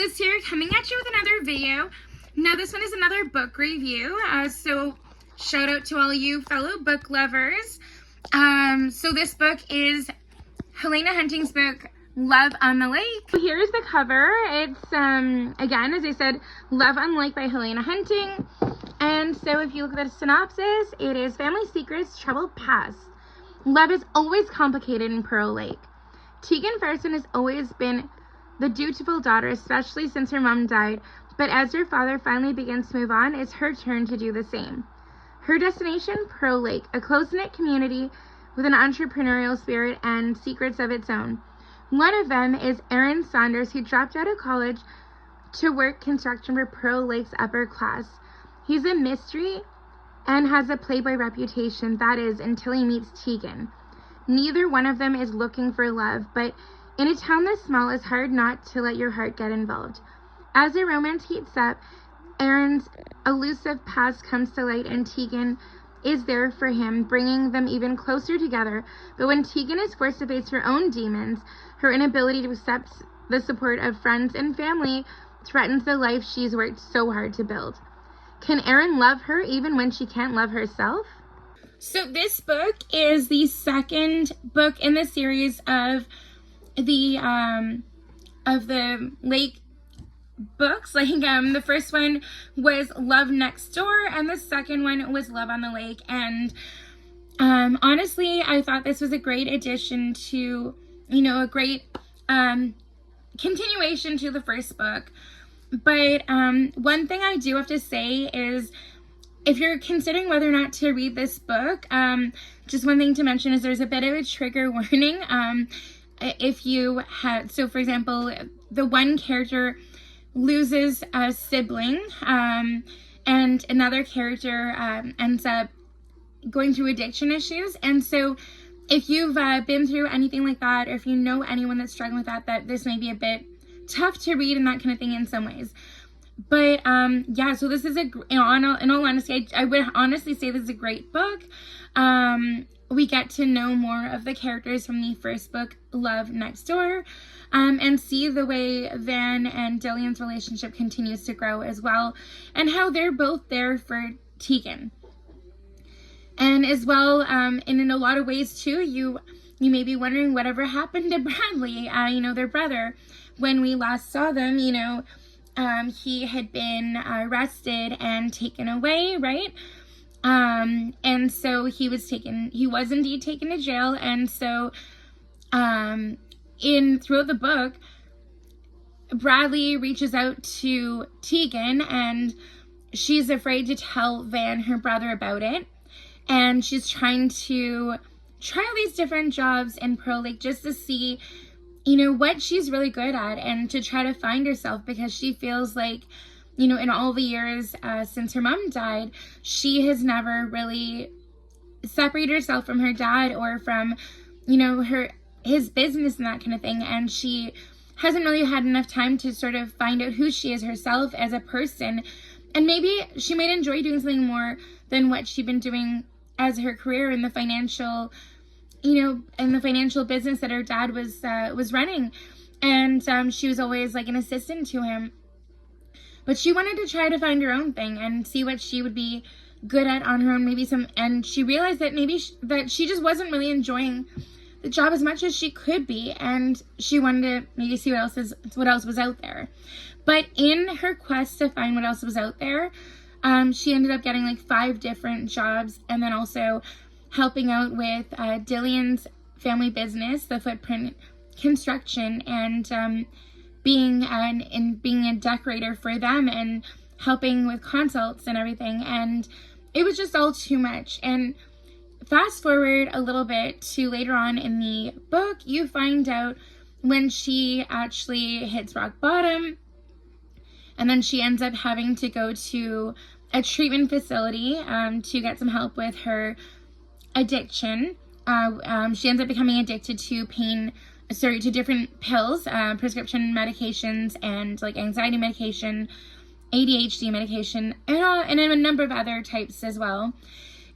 Liz here, coming at you with another video. Now this one is another book review, so shout out to all you fellow book lovers. So this book is Helena Hunting's book, Love on the Lake. Here's the cover. It's, again, as I said, Love on the Lake by Helena Hunting. And so if you look at the synopsis, it is family secrets, troubled past. Love is always complicated in Pearl Lake. Tegan Farson has always been the dutiful daughter, especially since her mom died, but as her father finally begins to move on, it's her turn to do the same. Her destination, Pearl Lake, a close-knit community with an entrepreneurial spirit and secrets of its own. One of them is Aaron Saunders, who dropped out of college to work construction for Pearl Lake's upper class. He's a mystery and has a playboy reputation, that is, until he meets Tegan. Neither one of them is looking for love, but in a town this small, it's hard not to let your heart get involved. As the romance heats up, Aaron's elusive past comes to light, and Tegan is there for him, bringing them even closer together. But when Tegan is forced to face her own demons, her inability to accept the support of friends and family threatens the life she's worked so hard to build. Can Aaron love her even when she can't love herself? So this book is the second book in the series of the Lake books. The first one was Love Next Door, and the second one was Love on the Lake. And honestly, I thought this was a great addition to, a great continuation to the first book. But one thing I do have to say is, if you're considering whether or not to read this book, just one thing to mention is there's a bit of a trigger warning. If you had, so for example, the one character loses a sibling, and another character ends up going through addiction issues. And so if you've been through anything like that, or if you know anyone that's struggling with that this may be a bit tough to read and that kind of thing in some ways. But yeah, so this is in all honesty, I would honestly say this is a great book. We get to know more of the characters from the first book, Love Next Door, and see the way Van and Dillian's relationship continues to grow as well, and how they're both there for Tegan. And as well, and in a lot of ways too, you may be wondering whatever happened to Bradley, their brother. When we last saw them, he had been arrested and taken away, right? And so he was indeed taken to jail. And so, throughout the book, Bradley reaches out to Tegan, and she's afraid to tell Van, her brother, about it. And she's trying to try all these different jobs in Pearl Lake just to see, what she's really good at, and to try to find herself, because she feels like, in all the years since her mom died, she has never really separated herself from her dad or from, his business and that kind of thing. And she hasn't really had enough time to sort of find out who she is herself as a person. And maybe she might enjoy doing something more than what she'd been doing as her career in the financial, in the financial business that her dad was running. And she was always like an assistant to him. But she wanted to try to find her own thing and see what she would be good at on her own. And she realized that maybe that she just wasn't really enjoying the job as much as she could be, and she wanted to maybe see what else was out there. But in her quest to find what else was out there, she ended up getting like 5 different jobs, and then also helping out with Dillian's family business, the Footprint Construction, and being a decorator for them, and helping with consults and everything. And it was just all too much. And fast forward a little bit to later on in the book, you find out when she actually hits rock bottom, and then she ends up having to go to a treatment facility to get some help with her addiction. She ends up becoming addicted to to different pills, prescription medications, and like anxiety medication, ADHD medication, and a number of other types as well.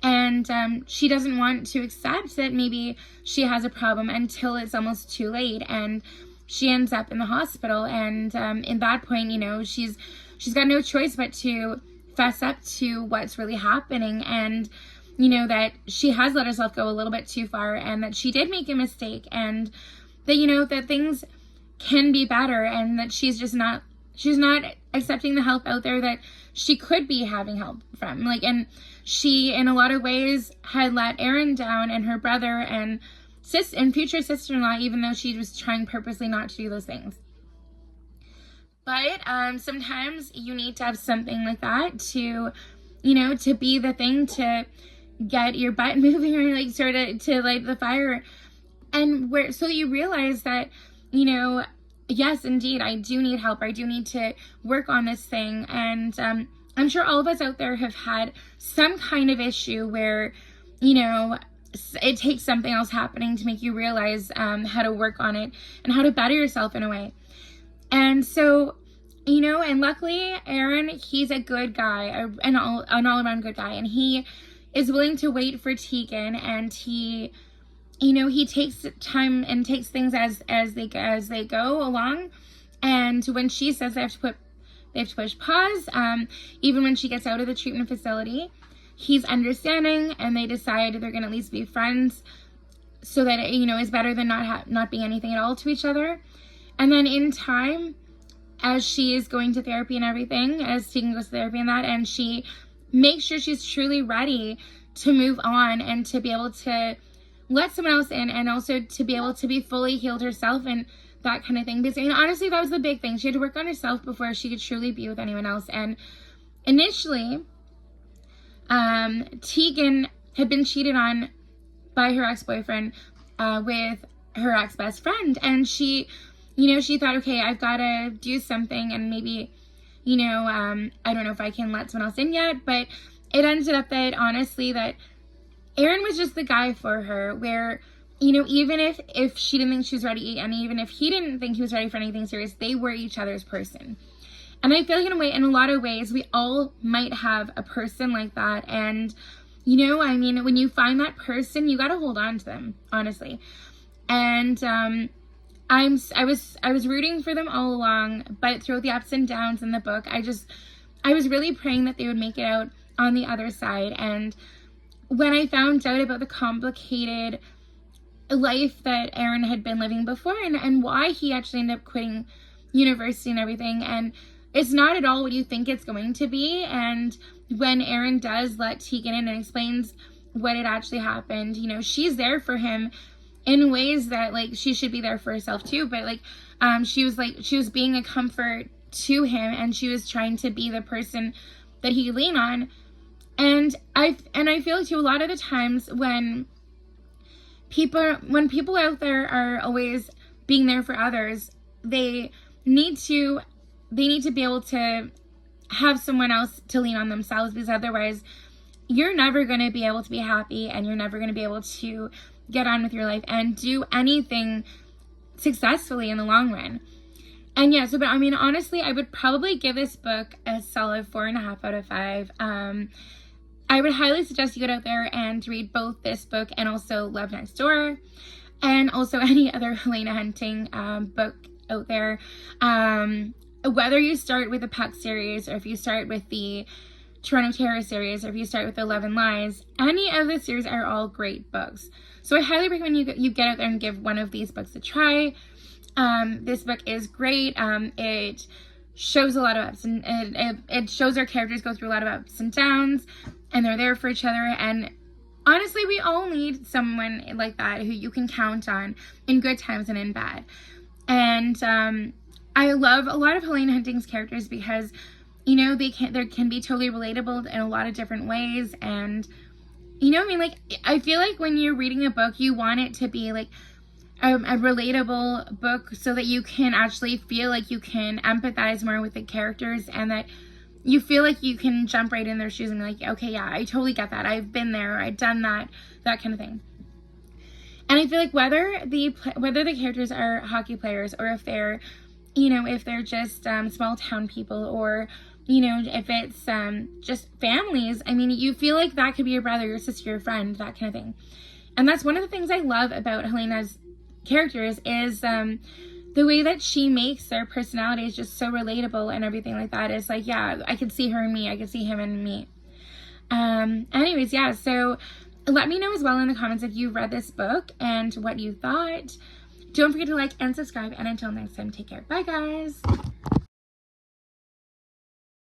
And she doesn't want to accept that maybe she has a problem until it's almost too late. And she ends up in the hospital. And in that point, she's got no choice but to fess up to what's really happening, and that she has let herself go a little bit too far, and that she did make a mistake, and that that things can be better, and that she's not accepting the help out there that she could be having help from. And she, in a lot of ways, had let Erin down and her brother and future sister-in-law, even though she was trying purposely not to do those things. But sometimes you need to have something like that to, to be the thing to get your butt moving, or sort of to light the fire. And so you realize that, yes, indeed, I do need help. I do need to work on this thing. And I'm sure all of us out there have had some kind of issue where, it takes something else happening to make you realize how to work on it and how to better yourself in a way. And so, and luckily, Aaron, he's a good guy, an all-around good guy. And he is willing to wait for Tegan, and he takes time and takes things as they go along. And when she says they have to push pause, even when she gets out of the treatment facility, he's understanding, and they decide they're going to at least be friends, so that is better than not being anything at all to each other. And then in time, as she is going to therapy and everything, as Tegan goes to therapy and that, and she makes sure she's truly ready to move on and to be able to let someone else in, and also to be able to be fully healed herself and that kind of thing. Because honestly, that was the big thing. She had to work on herself before she could truly be with anyone else. And initially, Tegan had been cheated on by her ex-boyfriend with her ex-best friend. And she thought, okay, I've got to do something, and maybe, I don't know if I can let someone else in yet. But it ended up that, honestly, that Aaron was just the guy for her, where, even if she didn't think she was ready, and even if he didn't think he was ready for anything serious, they were each other's person. And I feel like in a lot of ways, we all might have a person like that. And, when you find that person, you got to hold on to them, honestly. And, I was rooting for them all along, but throughout the ups and downs in the book, I was really praying that they would make it out on the other side. And when I found out about the complicated life that Aaron had been living before, and why he actually ended up quitting university and everything, and it's not at all what you think it's going to be. And when Aaron does let Tegan in and explains what had actually happened, she's there for him in ways that, she should be there for herself too. But she was being a comfort to him, and she was trying to be the person that he could lean on. And I feel too, a lot of the times when people out there are always being there for others, they need to be able to have someone else to lean on themselves, because otherwise you're never going to be able to be happy, and you're never going to be able to get on with your life and do anything successfully in the long run. And yeah, but honestly, I would probably give this book a solid 4.5 out of 5. I would highly suggest you get out there and read both this book and also Love Next Door, and also any other Helena Hunting book out there. Whether you start with the Puck series, or if you start with the Toronto Terror series, or if you start with the Love and Lies, any of the series are all great books. So I highly recommend you get out there and give one of these books a try. This book is great. It shows a lot of ups, and it shows our characters go through a lot of ups and downs, and they're there for each other. And honestly, we all need someone like that who you can count on in good times and in bad. And I love a lot of Helena Hunting's characters because, they can be totally relatable in a lot of different ways. And, I feel like when you're reading a book, you want it to be a relatable book, so that you can actually feel like you can empathize more with the characters, and that you feel like you can jump right in their shoes and be like, okay, yeah, I totally get that. I've been there. I've done that kind of thing. And I feel like whether the characters are hockey players, or if they're, if they're just small town people, or, if it's just families, you feel like that could be your brother, your sister, your friend, that kind of thing. And that's one of the things I love about Helena's characters is the the way that she makes their personality is just so relatable and everything like that. It's like, yeah, I could see her in me. I could see him in me. Anyways, yeah, so let me know as well in the comments if you read this book and what you thought. Don't forget to like and subscribe. And until next time, take care. Bye, guys.